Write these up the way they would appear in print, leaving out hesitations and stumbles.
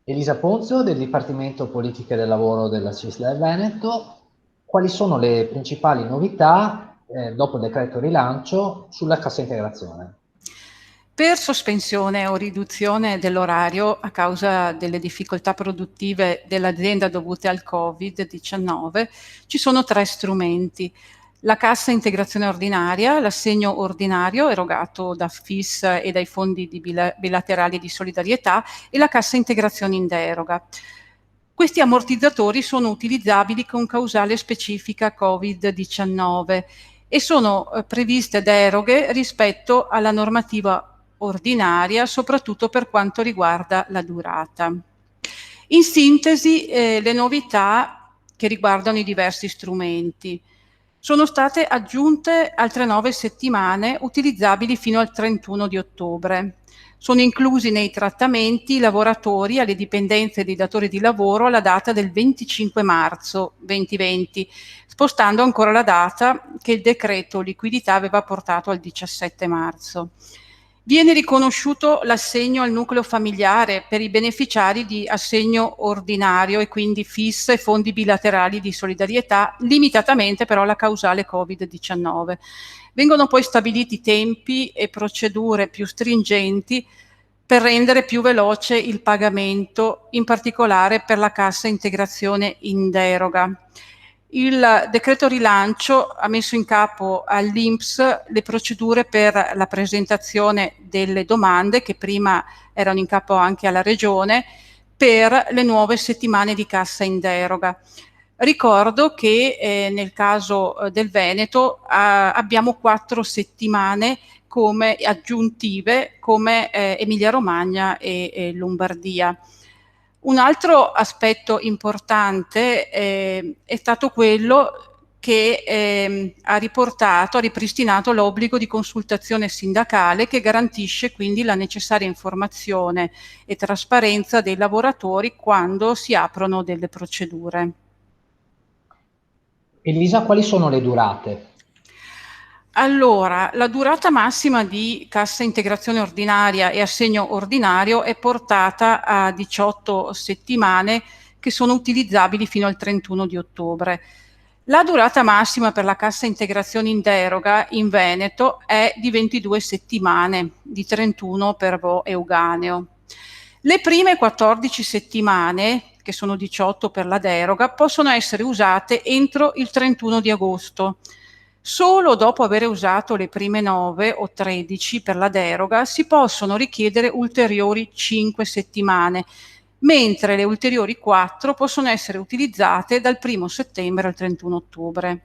Elisa Ponzio del Dipartimento Politiche del Lavoro della CISL del Veneto. Quali sono le principali novità dopo il decreto rilancio sulla cassa integrazione? Per sospensione o riduzione dell'orario a causa delle difficoltà produttive dell'azienda dovute al Covid-19, ci sono tre strumenti: la cassa integrazione ordinaria, l'assegno ordinario erogato da FIS e dai fondi bilaterali di solidarietà e la cassa integrazione in deroga. Questi ammortizzatori sono utilizzabili con causale specifica Covid-19 e sono previste deroghe rispetto alla normativa ordinaria, soprattutto per quanto riguarda la durata. In sintesi, le novità che riguardano i diversi strumenti. Sono state aggiunte altre 9 settimane utilizzabili fino al 31 di ottobre. Sono inclusi nei trattamenti i lavoratori alle dipendenze dei datori di lavoro alla data del 25 marzo 2020, spostando ancora la data che il decreto liquidità aveva portato al 17 marzo. Viene riconosciuto l'assegno al nucleo familiare per i beneficiari di assegno ordinario e quindi FIS e fondi bilaterali di solidarietà, limitatamente però alla causale Covid-19. Vengono poi stabiliti tempi e procedure più stringenti per rendere più veloce il pagamento, in particolare per la cassa integrazione in deroga. Il decreto rilancio ha messo in capo all'INPS le procedure per la presentazione delle domande, che prima erano in capo anche alla Regione, per le nuove settimane di cassa in deroga. Ricordo che nel caso del Veneto abbiamo 4 settimane come aggiuntive come Emilia-Romagna e Lombardia. Un altro aspetto importante è stato quello che ha ripristinato l'obbligo di consultazione sindacale, che garantisce quindi la necessaria informazione e trasparenza dei lavoratori quando si aprono delle procedure. Elisa, quali sono le durate? Allora, la durata massima di cassa integrazione ordinaria e assegno ordinario è portata a 18 settimane, che sono utilizzabili fino al 31 di ottobre. La durata massima per la cassa integrazione in deroga in Veneto è di 22 settimane, di 31 per Vo e Euganeo. Le prime 14 settimane, che sono 18 per la deroga, possono essere usate entro il 31 di agosto. Solo dopo aver usato le prime 9 o 13 per la deroga si possono richiedere ulteriori 5 settimane, mentre le ulteriori 4 possono essere utilizzate dal 1 settembre al 31 ottobre.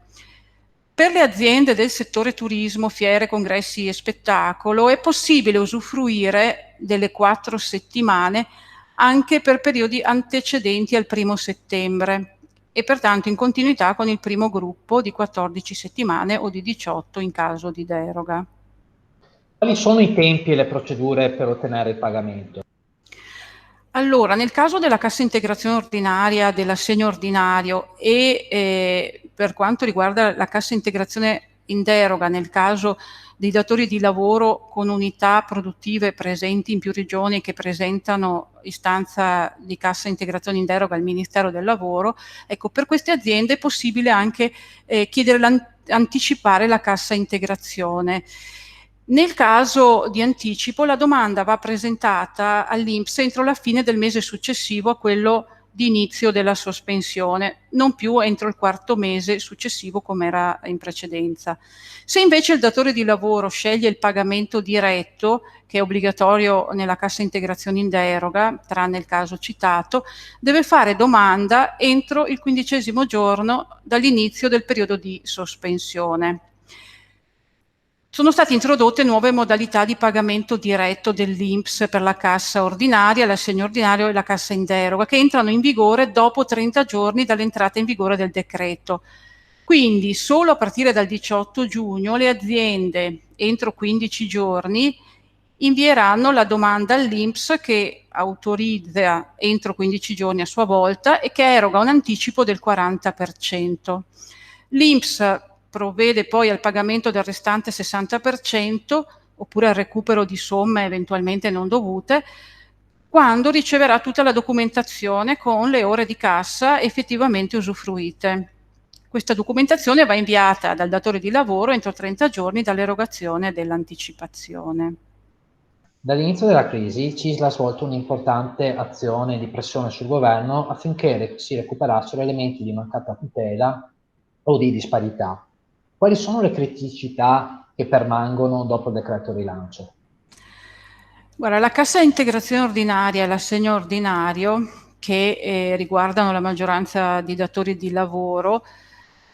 Per le aziende del settore turismo, fiere, congressi e spettacolo è possibile usufruire delle 4 settimane anche per periodi antecedenti al 1 settembre e pertanto in continuità con il primo gruppo di 14 settimane o di 18 in caso di deroga. Quali sono i tempi e le procedure per ottenere il pagamento? Allora, nel caso della cassa integrazione ordinaria, dell'assegno ordinario e per quanto riguarda la cassa integrazione in deroga, nel caso dei datori di lavoro con unità produttive presenti in più regioni che presentano istanza di cassa integrazione in deroga al Ministero del Lavoro, ecco, per queste aziende è possibile anche chiedere anticipare la cassa integrazione. Nel caso di anticipo, la domanda va presentata all'INPS entro la fine del mese successivo a quello di inizio della sospensione, non più entro il quarto mese successivo come era in precedenza. Se invece il datore di lavoro sceglie il pagamento diretto, che è obbligatorio nella cassa integrazione in deroga, tranne il caso citato, deve fare domanda entro il 15° giorno dall'inizio del periodo di sospensione. Sono state introdotte nuove modalità di pagamento diretto dell'INPS per la cassa ordinaria, l'assegno ordinario e la cassa in deroga, che entrano in vigore dopo 30 giorni dall'entrata in vigore del decreto. Quindi solo a partire dal 18 giugno le aziende, entro 15 giorni, invieranno la domanda all'INPS, che autorizza entro 15 giorni a sua volta e che eroga un anticipo del 40%. L'INPS provvede poi al pagamento del restante 60% oppure al recupero di somme eventualmente non dovute, quando riceverà tutta la documentazione con le ore di cassa effettivamente usufruite. Questa documentazione va inviata dal datore di lavoro entro 30 giorni dall'erogazione dell'anticipazione. Dall'inizio della crisi, CISL ha svolto un'importante azione di pressione sul governo affinché si recuperassero elementi di mancata tutela o di disparità. Quali sono le criticità che permangono dopo il decreto rilancio? Guarda, la cassa integrazione ordinaria e l'assegno ordinario, che riguardano la maggioranza di datori di lavoro,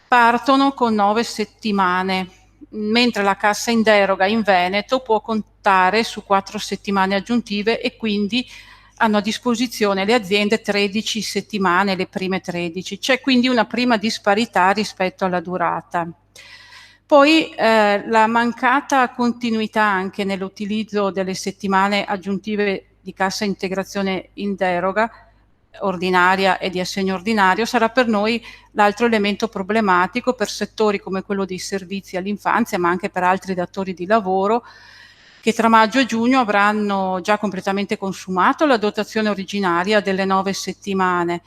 partono con 9 settimane, mentre la cassa in deroga in Veneto può contare su 4 settimane aggiuntive e quindi hanno a disposizione le aziende 13 settimane, le prime 13. C'è quindi una prima disparità rispetto alla durata. Poi la mancata continuità anche nell'utilizzo delle settimane aggiuntive di cassa integrazione in deroga ordinaria e di assegno ordinario sarà per noi l'altro elemento problematico per settori come quello dei servizi all'infanzia, ma anche per altri datori di lavoro che tra maggio e giugno avranno già completamente consumato la dotazione originaria delle 9 settimane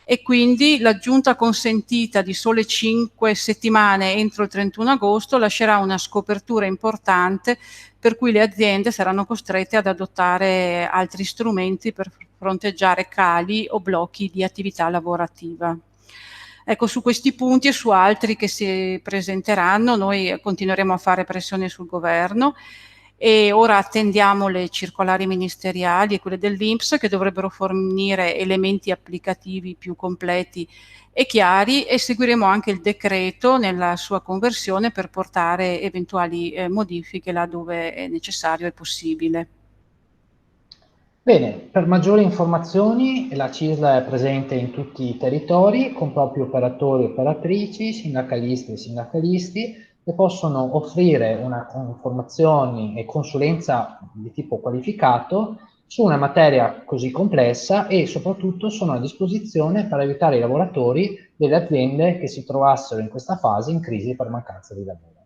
e quindi l'aggiunta consentita di sole 5 settimane entro il 31 agosto lascerà una scopertura importante per cui le aziende saranno costrette ad adottare altri strumenti per fronteggiare cali o blocchi di attività lavorativa. Ecco, su questi punti e su altri che si presenteranno noi continueremo a fare pressione sul governo e ora attendiamo le circolari ministeriali e quelle dell'INPS che dovrebbero fornire elementi applicativi più completi e chiari e seguiremo anche il decreto nella sua conversione per portare eventuali modifiche laddove è necessario e possibile. Bene, per maggiori informazioni la CISL è presente in tutti i territori con propri operatori e operatrici, sindacalisti e sindacalisti che possono offrire informazioni e consulenza di tipo qualificato su una materia così complessa e soprattutto sono a disposizione per aiutare i lavoratori delle aziende che si trovassero in questa fase in crisi per mancanza di lavoro.